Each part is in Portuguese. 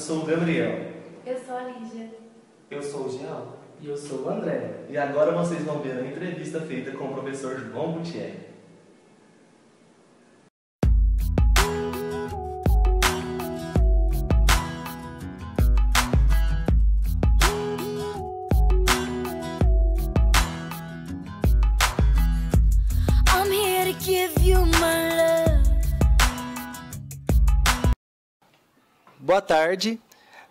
sou o Gabriel. Eu sou a Lígia. Eu sou o Jean. E eu sou o André. E agora vocês vão ver a entrevista feita com o professor João Gutierrez. I'm here to give you my love. Boa tarde.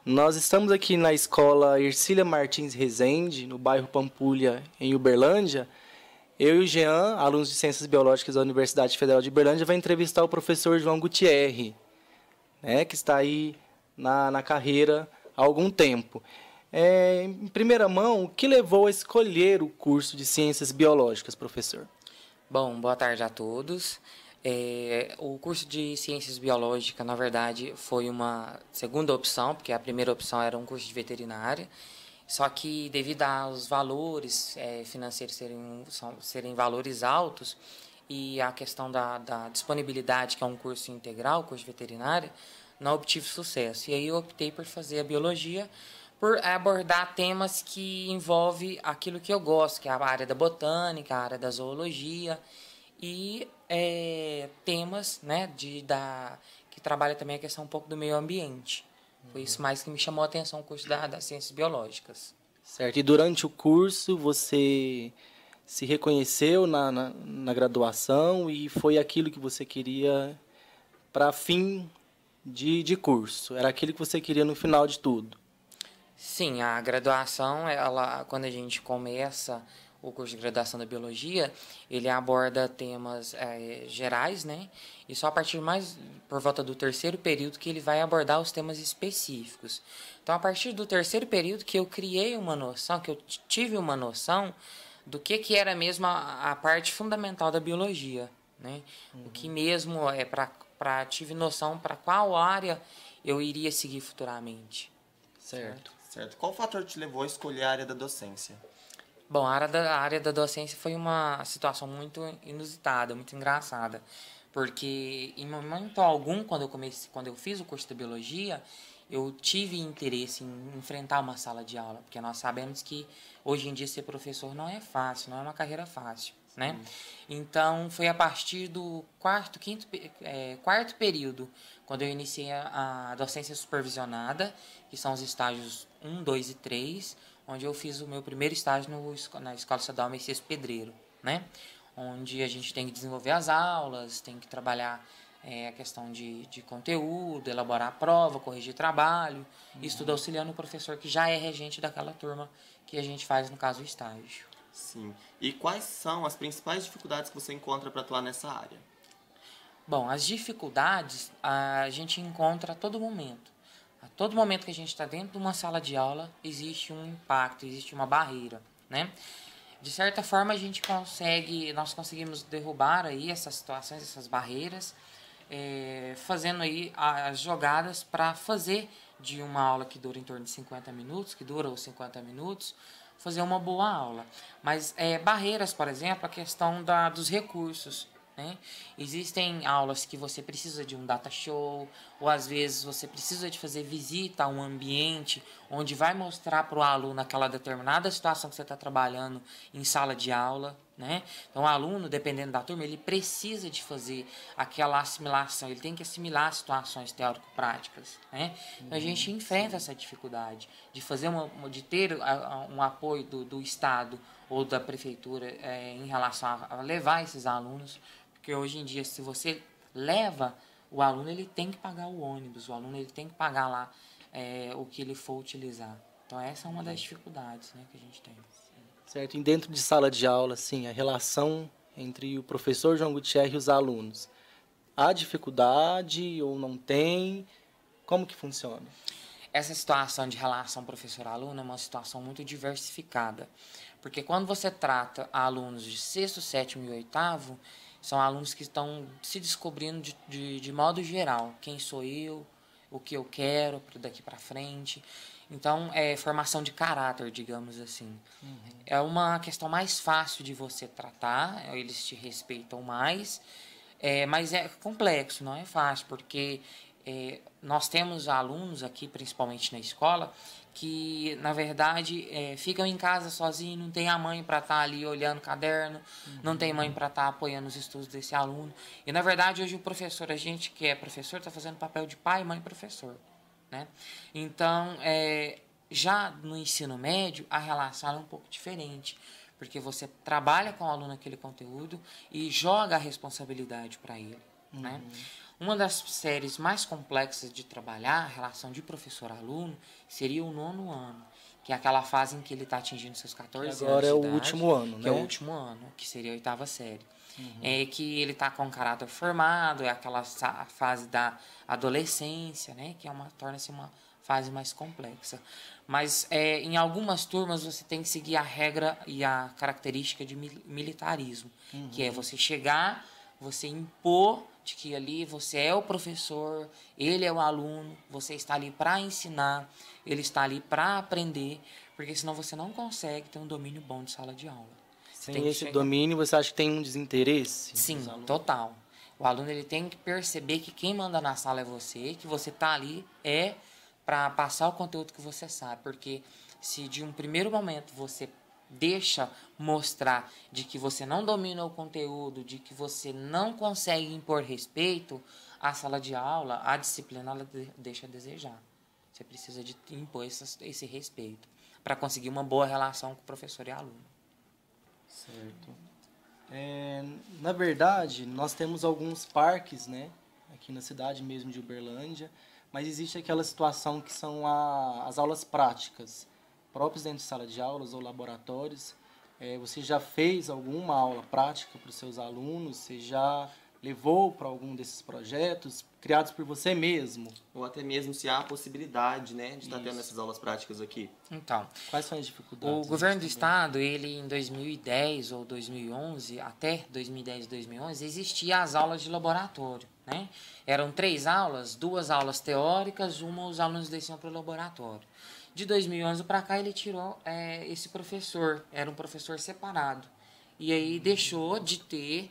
Nós estamos aqui na escola Ercília Martins Rezende, no bairro Pampulha, em Uberlândia. Eu e o Jean, alunos de Ciências Biológicas da Universidade Federal de Uberlândia, vai entrevistar o professor João Gutierrez, né, que está aí na carreira há algum tempo. Em primeira mão, o que levou a escolher o curso de Ciências Biológicas, professor? Bom, boa tarde a todos. O curso de Ciências Biológicas, na verdade, foi uma segunda opção, porque a primeira opção era um curso de veterinária. Só que, devido aos valores financeiros serem valores altos e a questão da disponibilidade, que é um curso integral, curso de veterinária, não obtive sucesso. E aí eu optei por fazer a biologia, por abordar temas que envolvem aquilo que eu gosto, que é a área da botânica, a área da zoologia e temas, né, que trabalha também a questão um pouco do meio ambiente. Foi isso mais que me chamou a atenção, o curso das Ciências Biológicas. Certo. E durante o curso você se reconheceu na graduação e foi aquilo que você queria para fim de curso? Era aquilo que você queria no final de tudo? Sim, a graduação, quando a gente começa o curso de graduação da biologia, ele aborda temas gerais, né? E só a partir por volta do terceiro período que ele vai abordar os temas específicos. Então, a partir do terceiro período que eu criei uma noção, que eu tive uma noção do que era mesmo a parte fundamental da biologia, né? O que mesmo tive noção para qual área eu iria seguir futuramente. Certo. Certo. Qual fator te levou a escolher a área da docência? Bom, a área da docência foi uma situação muito inusitada, muito engraçada, porque em momento algum, quando eu fiz o curso de biologia, eu tive interesse em enfrentar uma sala de aula, porque nós sabemos que hoje em dia ser professor não é fácil, não é uma carreira fácil, né? Então, foi a partir do quarto período, quando eu iniciei a docência supervisionada, que são os estágios 1, 2 e 3, onde eu fiz o meu primeiro estágio na Escola Estadual Messias Pedreiro, né? Onde a gente tem que desenvolver as aulas, tem que trabalhar a questão de conteúdo, elaborar a prova, corrigir trabalho, isso tudo auxiliando o professor que já é regente daquela turma que a gente faz, no caso, o estágio. Sim. E quais são as principais dificuldades que você encontra para atuar nessa área? Bom, as dificuldades a gente encontra a todo momento. A todo momento que a gente está dentro de uma sala de aula, existe um impacto, existe uma barreira, né? De certa forma, nós conseguimos derrubar aí essas situações, essas barreiras, fazendo aí as jogadas para fazer de uma aula que dura em torno de 50 minutos, que dura os 50 minutos, fazer uma boa aula. Mas barreiras, por exemplo, a questão dos recursos, né? Existem aulas que você precisa de um data show, ou às vezes você precisa de fazer visita a um ambiente onde vai mostrar para o aluno aquela determinada situação que você está trabalhando em sala de aula, né? Então, o aluno, dependendo da turma, ele precisa de fazer aquela assimilação, ele tem que assimilar situações teórico-práticas, né? Então, a gente enfrenta essa dificuldade de fazer de ter um apoio do Estado ou da Prefeitura em relação a levar esses alunos, porque hoje em dia, se você leva o aluno, ele tem que pagar o ônibus, o aluno ele tem que pagar lá o que ele for utilizar. Então, essa é uma das dificuldades, né, que a gente tem. Certo. E dentro de sala de aula, sim, a relação entre o professor João Gutierrez e os alunos, há dificuldade ou não tem? Como que funciona? Essa situação de relação professor-aluno é uma situação muito diversificada, porque quando você trata alunos de sexto, sétimo e oitavo, são alunos que estão se descobrindo de modo geral. Quem sou eu, o que eu quero daqui para frente. Então, é formação de caráter, digamos assim. É uma questão mais fácil de você tratar, eles te respeitam mais, mas é complexo, não é fácil, porque nós temos alunos aqui, principalmente na escola, que, na verdade, ficam em casa sozinhos, não tem a mãe para estar ali olhando o caderno, não tem mãe para estar apoiando os estudos desse aluno. E, na verdade, hoje o professor, a gente que é professor, está fazendo papel de pai, mãe e professor, né? Então, já no ensino médio, a relação é um pouco diferente, porque você trabalha com o aluno aquele conteúdo e joga a responsabilidade para ele, né? Uma das séries mais complexas de trabalhar, a relação de professor-aluno, seria o 9º ano, que é aquela fase em que ele está atingindo seus 14 anos de idade. Agora é o último ano, né? Que é o último ano, que seria a 8ª série. É que ele está com o caráter formado, é aquela fase da adolescência, né? Que torna-se uma fase mais complexa. Mas em algumas turmas você tem que seguir a regra e a característica de militarismo, que é você chegar, você impor de que ali você é o professor, ele é o aluno, você está ali para ensinar, ele está ali para aprender, porque senão você não consegue ter um domínio bom de sala de aula. Sem esse domínio, você acha que tem um desinteresse? Sim, total. O aluno ele tem que perceber que quem manda na sala é você, que você está ali para passar o conteúdo que você sabe, porque se de um primeiro momento você deixa mostrar de que você não domina o conteúdo, de que você não consegue impor respeito, a sala de aula, a disciplina, ela deixa a desejar. Você precisa de impor esse respeito para conseguir uma boa relação com o professor e aluno. Certo. Na verdade, nós temos alguns parques, né, aqui na cidade mesmo de Uberlândia, mas existe aquela situação que são as aulas práticas, próprios dentro de sala de aulas ou laboratórios. Você já fez alguma aula prática para os seus alunos? Você já levou para algum desses projetos criados por você mesmo? Ou até mesmo se há a possibilidade, né, de estar tendo essas aulas práticas aqui. Então, quais são as dificuldades? O governo do estado, ele em 2010 ou 2011, até 2010 e 2011, existia as aulas de laboratório, né? Eram 3 aulas, 2 aulas teóricas, uma os alunos desciam para o laboratório. De 2011 para cá ele tirou esse professor, era um professor separado. E aí deixou de ter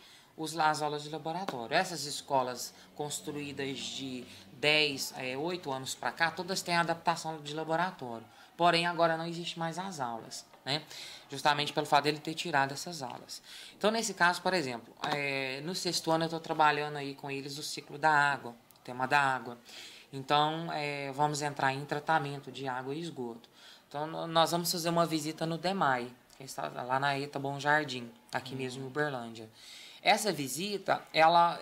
as aulas de laboratório. Essas escolas construídas de 8 anos para cá, todas têm adaptação de laboratório. Porém, agora não existe mais as aulas, né? Justamente pelo fato dele ter tirado essas aulas. Então, nesse caso, por exemplo, no 6º ano eu estou trabalhando aí com eles o ciclo da água, o tema da água. Então, vamos entrar em tratamento de água e esgoto. Então, nós vamos fazer uma visita no DEMAI, que está lá na ETA Bom Jardim, aqui mesmo em Uberlândia. Essa visita, ela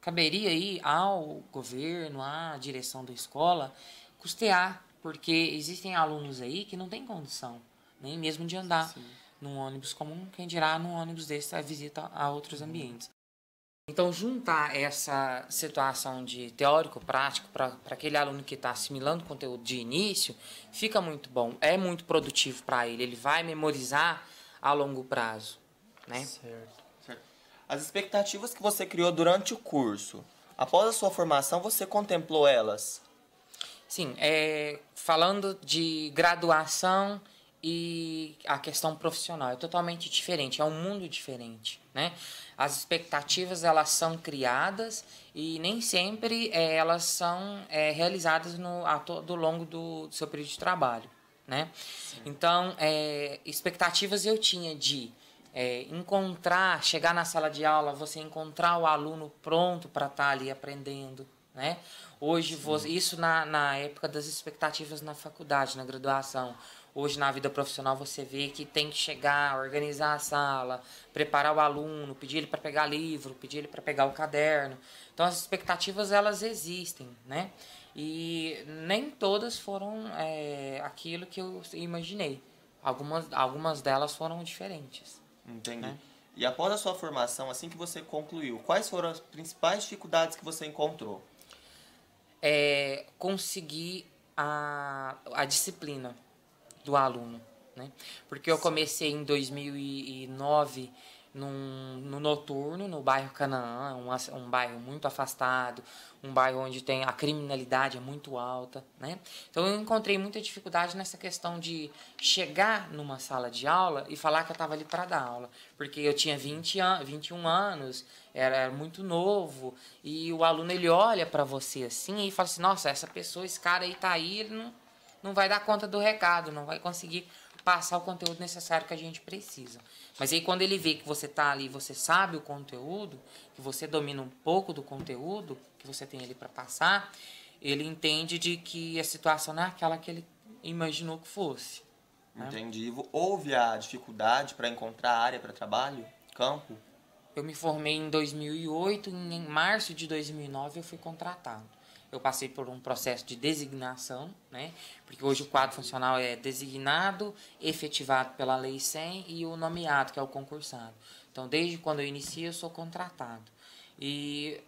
caberia aí ao governo, à direção da escola, custear, porque existem alunos aí que não têm condição, nem mesmo de andar num ônibus comum, quem dirá num ônibus desse a visita a outros ambientes. Então, juntar essa situação de teórico-prático para aquele aluno que está assimilando o conteúdo de início, fica muito bom, é muito produtivo para ele, ele vai memorizar a longo prazo, né? Certo. As expectativas que você criou durante o curso, após a sua formação, você contemplou elas? Sim, falando de graduação e a questão profissional, é totalmente diferente, é um mundo diferente, né? As expectativas, elas são criadas e nem sempre elas são realizadas ao longo do seu período de trabalho, né? Então, expectativas eu tinha de chegar na sala de aula, você encontrar o aluno pronto para estar ali aprendendo, né? Hoje, isso na época das expectativas na faculdade, na graduação. Hoje, na vida profissional, você vê que tem que chegar, organizar a sala, preparar o aluno, pedir ele para pegar livro, pedir ele para pegar o caderno. Então, as expectativas, elas existem, né? E nem todas foram aquilo que eu imaginei. Algumas delas foram diferentes. Entendi. Né? E após a sua formação, assim que você concluiu, quais foram as principais dificuldades que você encontrou? Conseguir a disciplina do aluno, né? Porque eu comecei em 2009 no noturno, no bairro Canaã, um bairro muito afastado, um bairro onde tem a criminalidade é muito alta, né? Então eu encontrei muita dificuldade nessa questão de chegar numa sala de aula e falar que eu estava ali para dar aula, porque eu tinha 21 anos, era muito novo, e o aluno ele olha para você assim e fala assim, nossa, essa pessoa, esse cara aí tá aí, ele não vai dar conta do recado, não vai conseguir passar o conteúdo necessário que a gente precisa. Mas aí quando ele vê que você está ali, você sabe o conteúdo, que você domina um pouco do conteúdo que você tem ali para passar, ele entende de que a situação não é aquela que ele imaginou que fosse. Né? Entendi. Houve a dificuldade para encontrar área para trabalho, campo? Eu me formei em 2008, em março de 2009 eu fui contratado. Eu passei por um processo de designação, né? Porque hoje o quadro funcional é designado, efetivado pela Lei 100 e o nomeado, que é o concursado. Então, desde quando eu inicio, eu sou contratado. E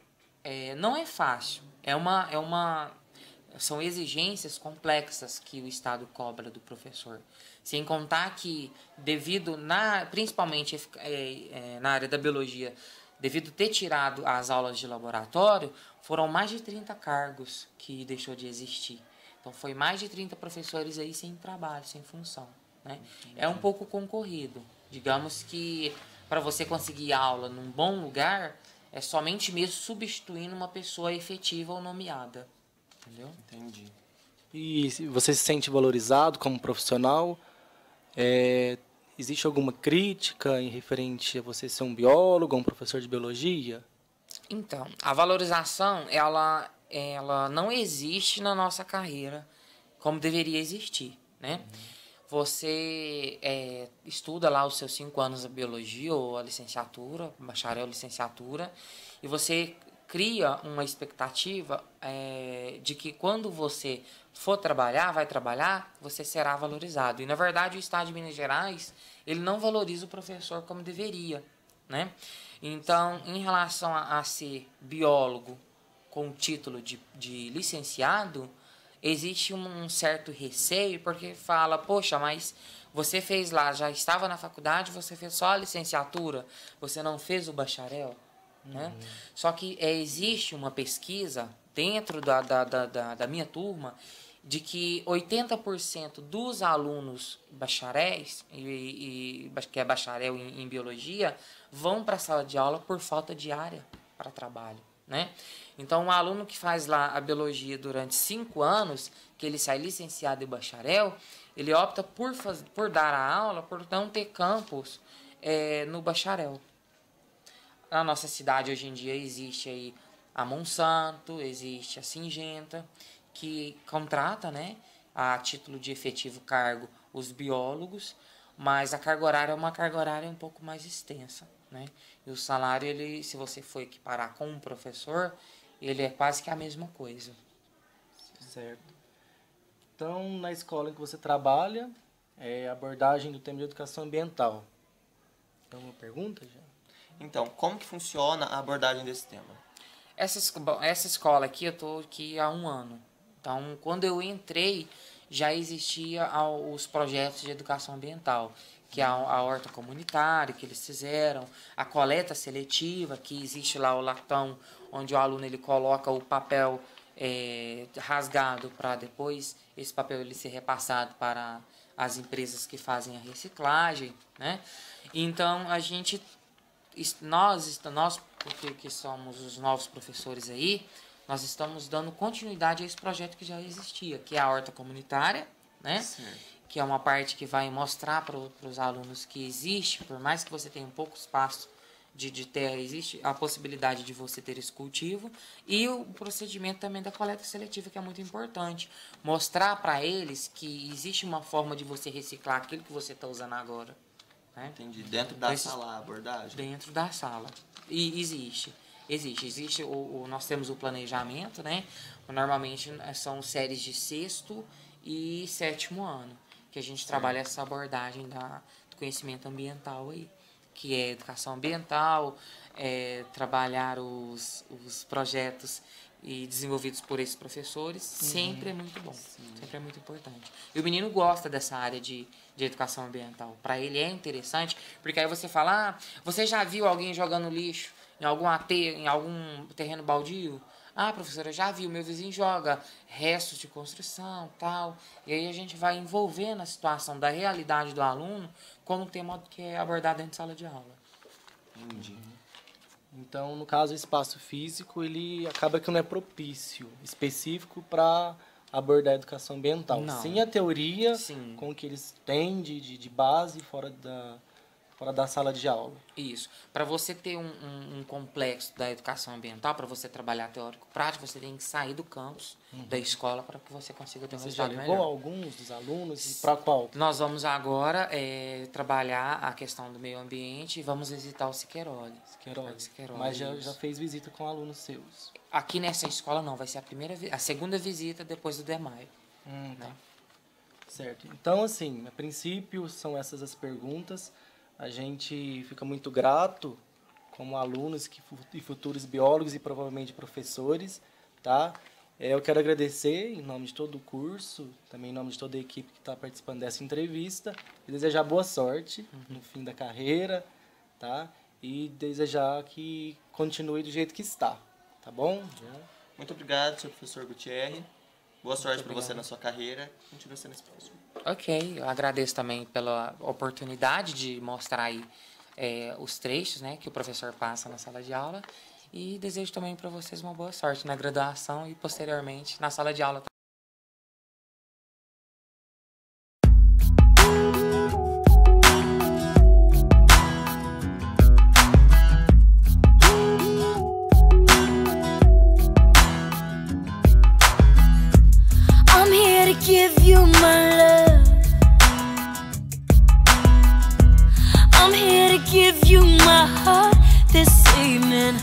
não é fácil. São exigências complexas que o Estado cobra do professor. Sem contar que, principalmente na área da biologia, devido ter tirado as aulas de laboratório, foram mais de 30 cargos que deixou de existir. Então, foi mais de 30 professores aí sem trabalho, sem função. Né? É um pouco concorrido. Digamos que, para você conseguir aula num bom lugar, é somente mesmo substituindo uma pessoa efetiva ou nomeada. Entendeu? Entendi. E você se sente valorizado como profissional? Existe alguma crítica em referente a você ser um biólogo, um professor de biologia? Então, a valorização, ela não existe na nossa carreira como deveria existir, né? Você estuda lá os seus 5 anos de biologia ou a licenciatura, bacharel, licenciatura, e você cria uma expectativa de que quando você vai trabalhar, você será valorizado. E, na verdade, o Estado de Minas Gerais, ele não valoriza o professor como deveria, né? Então, em relação a ser biólogo com título de licenciado, existe um certo receio, porque fala, poxa, mas você fez lá, já estava na faculdade, você fez só a licenciatura, você não fez o bacharel, né? Só que existe uma pesquisa dentro da minha turma de que 80% dos alunos bacharéis, que é bacharel em biologia, vão para a sala de aula por falta de área para trabalho, né? Então, um aluno que faz lá a biologia durante 5 anos, que ele sai licenciado e bacharel, ele opta por dar a aula, por não ter campus no bacharel. Na nossa cidade, hoje em dia, existe aí a Monsanto, existe a Syngenta, que contrata, né, a título de efetivo cargo os biólogos, mas a carga horária é uma carga horária um pouco mais extensa, né? E o salário, se você for equiparar com um professor, ele é quase que a mesma coisa. Certo. Então, na escola em que você trabalha, abordagem do tema de educação ambiental. Tem uma pergunta já? Então, como que funciona a abordagem desse tema? Essa escola aqui, eu estou aqui há 1 ano. Então, quando eu entrei, já existia os projetos de educação ambiental, que é a horta comunitária que eles fizeram, a coleta seletiva, que existe lá o latão, onde o aluno ele coloca o papel rasgado para depois esse papel ele ser repassado para as empresas que fazem a reciclagem, né? Então, nós porque que somos os novos professores aí, nós estamos dando continuidade a esse projeto que já existia, que é a horta comunitária, né? Certo. Que é uma parte que vai mostrar para os alunos que existe, por mais que você tenha um pouco espaço de terra, existe a possibilidade de você ter esse cultivo, e o procedimento também da coleta seletiva, que é muito importante. Mostrar para eles que existe uma forma de você reciclar aquilo que você está usando agora. Né? Entendi. Dentro da sala a abordagem? Dentro da sala. E existe. Nós temos o planejamento, né? Normalmente são séries de 6º e 7º ano, que a gente trabalha essa abordagem do conhecimento ambiental aí, que é educação ambiental, trabalhar os projetos e desenvolvidos por esses professores, sempre é muito bom, sempre é muito importante. E o menino gosta dessa área de educação ambiental. Para ele é interessante, porque aí você fala, você já viu alguém jogando lixo em algum aterro, em algum terreno baldio? Ah, professora, eu já vi, o meu vizinho joga restos de construção, tal. E aí a gente vai envolvendo a situação da realidade do aluno como um tema que é abordado dentro de sala de aula. Entendi. Então, no caso, o espaço físico, ele acaba que não é propício, específico para abordar a educação ambiental. Não. Sim, a teoria, Sim. com o que eles têm de base fora da sala de aula. Isso. Para você ter um complexo da educação ambiental, para você trabalhar teórico-prático, você tem que sair do campus da escola para que você consiga ter um Você já resultado levou melhor. alguns dos alunos e para qual? Nós vamos agora trabalhar a questão do meio ambiente e vamos visitar o Siqueiroli. Queiroz. Queiroz, Mas já isso. fez visita com alunos seus. Aqui nessa escola não, vai ser a segunda visita depois do DEMAI. Tá. Certo. Então, assim, a princípio, são essas as perguntas. A gente fica muito grato como alunos e futuros biólogos e provavelmente professores, tá? Eu quero agradecer em nome de todo o curso, também em nome de toda a equipe que está participando dessa entrevista, e desejar boa sorte no fim da carreira, tá? E desejar que continue do jeito que está, tá bom? Muito obrigado, senhor professor Gutierre. Boa sorte para você obrigado. na sua carreira. Continue sendo esse próximo. Ok, eu agradeço também pela oportunidade de mostrar aí os trechos, né, que o professor passa na sala de aula e desejo também para vocês uma boa sorte na graduação e posteriormente na sala de aula. I'm here to give you my love. I'm here to give you my heart this evening.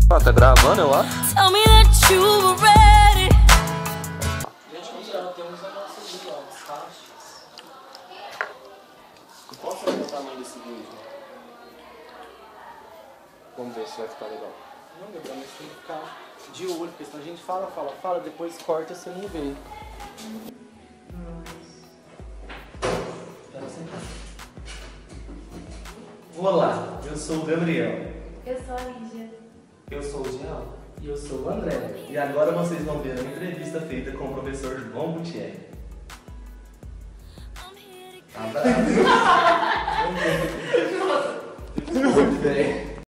Tá gravando, eu acho? Tell me that you were ready. Gente, vamos já ter uns negócios de jogos, tá? Qual será o tamanho desse vídeo? Vamos ver se vai ficar legal. Não, Gabriel, mas tem que ficar de olho, porque senão a gente fala, depois corta e você não vê. Olá, eu sou o Gabriel. Eu sou a Lígia. Eu sou o Jean. E eu sou o André. E agora vocês vão ver uma entrevista feita com o professor João Gutierre. Tá bravo? Muito bem.